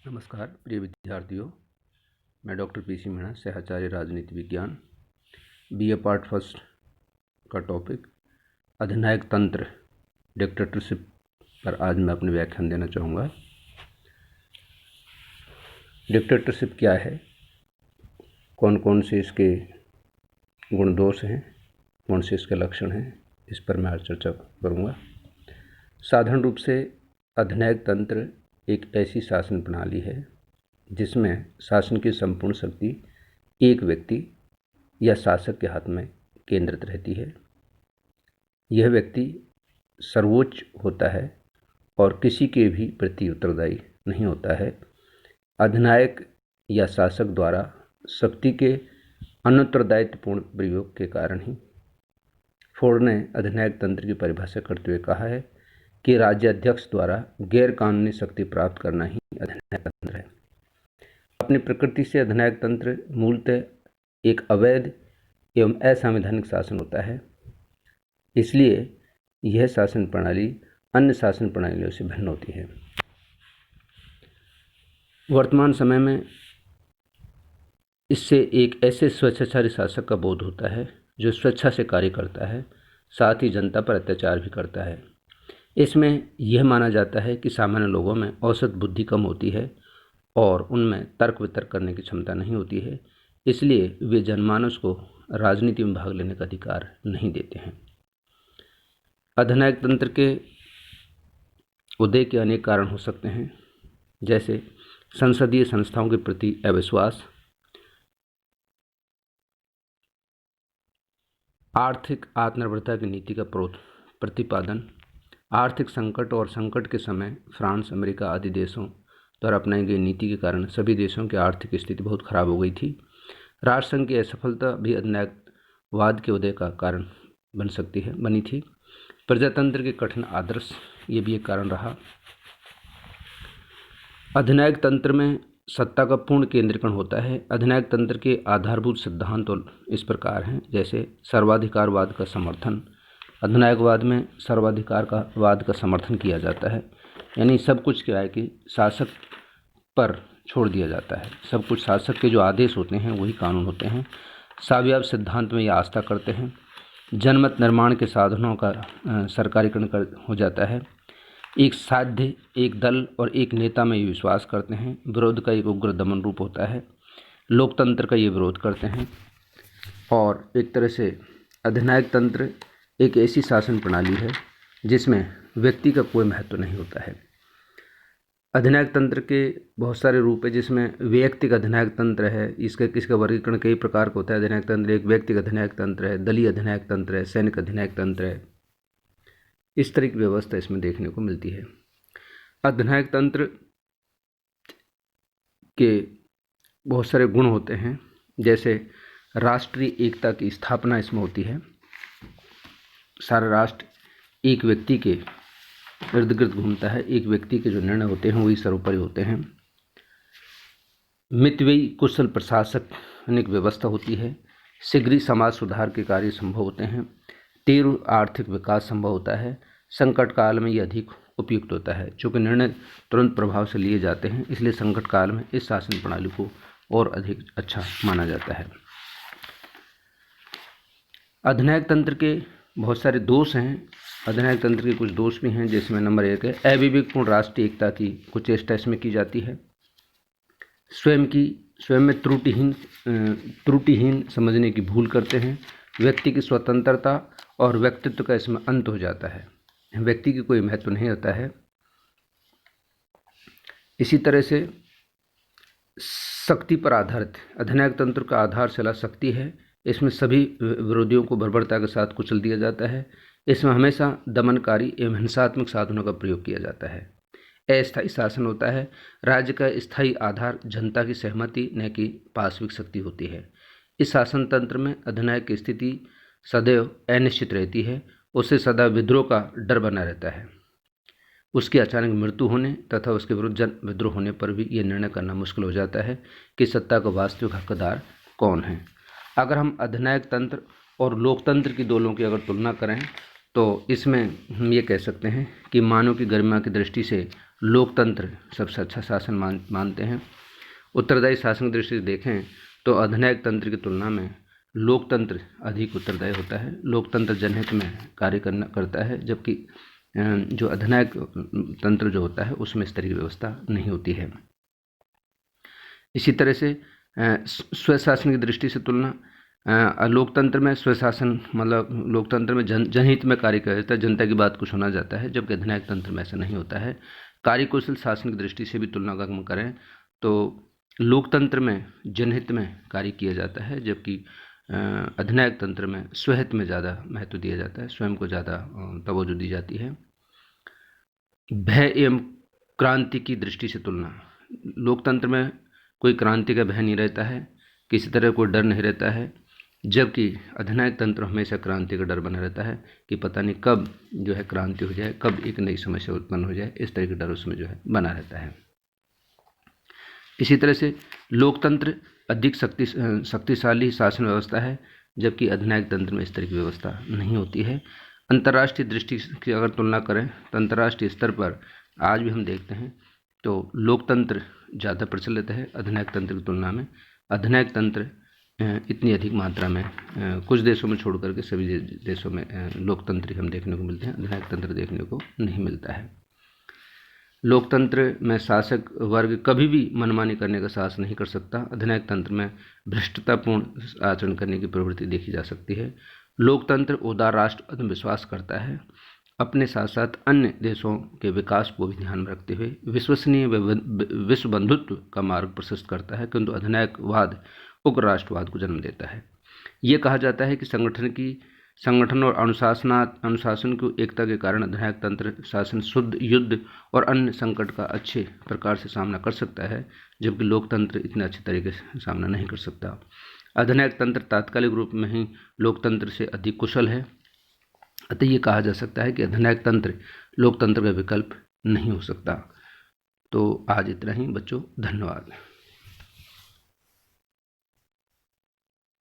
नमस्कार प्रिय विद्यार्थियों, मैं डॉक्टर पीसी मीणा, सहचार्य राजनीति विज्ञान, बीए पार्ट फर्स्ट का टॉपिक अधिनायक तंत्र डिक्टेटरशिप पर आज मैं अपने व्याख्यान देना चाहूँगा। डिक्टेटरशिप क्या है, कौन कौन से इसके गुण दोष हैं, कौन से इसके लक्षण हैं, इस पर मैं आज चर्चा करूँगा। साधारण रूप से अधिनायक तंत्र एक ऐसी शासन प्रणाली है जिसमें शासन की संपूर्ण शक्ति एक व्यक्ति या शासक के हाथ में केंद्रित रहती है। यह व्यक्ति सर्वोच्च होता है और किसी के भी प्रति उत्तरदायी नहीं होता है। अधिनायक या शासक द्वारा शक्ति के अनुत्तरदायित्वपूर्ण प्रयोग के कारण ही फोर्ड ने अधिनायक तंत्र की परिभाषा करते हुए कहा है कि राज्याध्यक्ष द्वारा गैर कानूनी शक्ति प्राप्त करना ही अधिनायक तंत्र है। अपनी प्रकृति से अधिनायक तंत्र मूलतः एक अवैध एवं असंवैधानिक शासन होता है। इसलिए यह शासन प्रणाली अन्य शासन प्रणालियों से भिन्न होती है। वर्तमान समय में इससे एक ऐसे स्वेच्छाचारी शासक का बोध होता है जो स्वेच्छा से कार्य करता है, साथ ही जनता पर अत्याचार भी करता है। इसमें यह माना जाता है कि सामान्य लोगों में औसत बुद्धि कम होती है और उनमें तर्क वितर्क करने की क्षमता नहीं होती है, इसलिए वे जनमानस को राजनीति में भाग लेने का अधिकार नहीं देते हैं। अधिनायक तंत्र के उदय के अनेक कारण हो सकते हैं, जैसे संसदीय संस्थाओं के प्रति अविश्वास, आर्थिक आत्मनिर्भरता की नीति का प्रतिपादन, आर्थिक संकट और संकट के समय फ्रांस, अमेरिका आदि देशों द्वारा अपनाई गई नीति के कारण सभी देशों की आर्थिक स्थिति बहुत खराब हो गई थी। राष्ट्रसंघ की असफलता भी अधिनायकवाद के उदय का कारण बनी थी। प्रजातंत्र के कठिन आदर्श ये भी एक कारण रहा। अधिनायक तंत्र में सत्ता का पूर्ण केंद्रीकरण होता है। अधिनायक तंत्र के आधारभूत सिद्धांत इस प्रकार हैं, जैसे सर्वाधिकारवाद का समर्थन। अधिनायकवाद में सर्वाधिकारवाद का समर्थन किया जाता है, यानी सब कुछ क्या है कि शासक पर छोड़ दिया जाता है। सब कुछ शासक के जो आदेश होते हैं वही कानून होते हैं। साम्यवाद सिद्धांत में ये आस्था करते हैं। जनमत निर्माण के साधनों का सरकारीकरण हो जाता है। एक साध्य, एक दल और एक नेता में ये विश्वास करते हैं। विरोध का एक उग्र दमन रूप होता है। लोकतंत्र का ये विरोध करते हैं। और एक तरह से अधिनायक तंत्र एक ऐसी शासन प्रणाली है जिसमें व्यक्ति का कोई महत्व नहीं होता है। अधिनायक तंत्र के बहुत सारे रूप है, जिसमें व्यक्तिगत अधिनायक तंत्र है। इसका वर्गीकरण कई प्रकार का होता है। अधिनायक तंत्र एक व्यक्तिगत अधिनायक तंत्र है, दलीय अधिनायक तंत्र है, सैनिक अधिनायक तंत्र है। इस तरह की व्यवस्था इसमें देखने को मिलती है। अधिनायक तंत्र के बहुत सारे गुण होते हैं, जैसे राष्ट्रीय एकता की स्थापना इसमें होती है। सारा राष्ट्र एक व्यक्ति के इर्द गिर्द घूमता है। एक व्यक्ति के जो निर्णय होते हैं वही सर्वोपरि होते हैं। मितव्ययी कुशल प्रशासनिक व्यवस्था होती है। शीघ्र समाज सुधार के कार्य संभव होते हैं। तीव्र आर्थिक विकास संभव होता है। संकट काल में ये अधिक उपयुक्त होता है। चूँकि निर्णय तुरंत प्रभाव से लिए जाते हैं, इसलिए संकट काल में इस शासन प्रणाली को और अधिक अच्छा माना जाता है। अधिनायक तंत्र के बहुत सारे दोष हैं। अधिनायक तंत्र के कुछ दोष भी हैं, जिसमें नंबर 1 है अविवेकपूर्ण राष्ट्रीय एकता की कुचेष्टा इसमें की जाती है। स्वयं में त्रुटिहीन समझने की भूल करते हैं। व्यक्ति की स्वतंत्रता और व्यक्तित्व का इसमें अंत हो जाता है। व्यक्ति की कोई महत्व नहीं होता है। इसी तरह से शक्ति पर आधारित अधिनायक तंत्र का आधारशिला शक्ति है। इसमें सभी विरोधियों को बर्बरता के साथ कुचल दिया जाता है। इसमें हमेशा दमनकारी एवं हिंसात्मक साधनों का प्रयोग किया जाता है। अस्थायी शासन होता है। राज्य का स्थायी आधार जनता की सहमति न कि पार्श्विक शक्ति होती है। इस शासन तंत्र में अधिनायक की स्थिति सदैव अनिश्चित रहती है। उसे सदा विद्रोह का डर बना रहता है। उसकी अचानक मृत्यु होने तथा उसके विरुद्ध जन विद्रोह होने पर भी ये निर्णय करना मुश्किल हो जाता है कि सत्ता का वास्तविक हकदार कौन है। अगर हम अधिनायक तंत्र और लोकतंत्र की दोनों की अगर तुलना करें तो इसमें हम ये कह सकते हैं कि मानव की गरिमा की दृष्टि से लोकतंत्र सबसे अच्छा शासन मानते हैं। उत्तरदायी शासन की दृष्टि से देखें तो अधिनायक तंत्र की तुलना में लोकतंत्र अधिक उत्तरदायी होता है। लोकतंत्र जनहित में कार्य करता है, जबकि जो अधिनायक तंत्र जो होता है उसमें इस तरह की व्यवस्था नहीं होती है। इसी तरह से स्वशासन की दृष्टि से तुलना, लोकतंत्र में स्वशासन मतलब लोकतंत्र में जनहित में कार्य किया जाता है, जनता की बात को सुना जाता है, जबकि अधिनायक तंत्र में ऐसा नहीं होता है। कार्यकुशल शासन की दृष्टि से भी तुलना का हम करें तो लोकतंत्र में जनहित में कार्य किया जाता है, जबकि अधिनायक तंत्र में स्वहित में ज़्यादा महत्व दिया जाता है, स्वयं को ज़्यादा तवज्जो दी जाती है। भय एवं क्रांति की दृष्टि से तुलना, लोकतंत्र में कोई क्रांति का भय नहीं रहता है, किसी तरह कोई डर नहीं रहता है, जबकि अधिनायक तंत्र हमेशा क्रांति का डर बना रहता है कि पता नहीं कब जो है क्रांति हो जाए, कब एक नई समस्या उत्पन्न हो जाए, इस तरह का डर उसमें जो है बना रहता है। इसी तरह से लोकतंत्र अधिक शक्तिशाली शासन व्यवस्था है, जबकि अधिनायक तंत्र में इस तरह की व्यवस्था नहीं होती है। अंतर्राष्ट्रीय दृष्टि की अगर तुलना करें तो अंतर्राष्ट्रीय स्तर पर आज भी हम देखते हैं तो लोकतंत्र ज़्यादा प्रचलित है अधिनायक तंत्र की तुलना में। अधिनायक तंत्र इतनी अधिक मात्रा में कुछ देशों में छोड़ करके सभी देशों में लोकतंत्र हम देखने को मिलते हैं, अधिनायक तंत्र देखने को नहीं मिलता है। लोकतंत्र में शासक वर्ग कभी भी मनमानी करने का साहस नहीं कर सकता। अधिनायक तंत्र में भ्रष्टतापूर्ण आचरण करने की प्रवृत्ति देखी जा सकती है। लोकतंत्र उदार राष्ट्र विश्वास करता है, अपने साथ साथ अन्य देशों के विकास को भी ध्यान में रखते हुए विश्वसनीय विश्व बंधुत्व का मार्ग प्रशस्त करता है, किंतु अधिनायकवाद उग्र राष्ट्रवाद को जन्म देता है। ये कहा जाता है कि संगठन और अनुशासन की एकता के कारण अधिनायक तंत्र शासन शुद्ध युद्ध और अन्य संकट का अच्छे प्रकार से सामना कर सकता है, जबकि लोकतंत्र इतने अच्छे तरीके से सामना नहीं कर सकता। अधिनायक तंत्र तात्कालिक रूप में ही लोकतंत्र से अधिक कुशल है, अतः ये कहा जा सकता है कि अधिनायक तंत्र लोकतंत्र का विकल्प नहीं हो सकता। तो आज इतना ही बच्चों, धन्यवाद।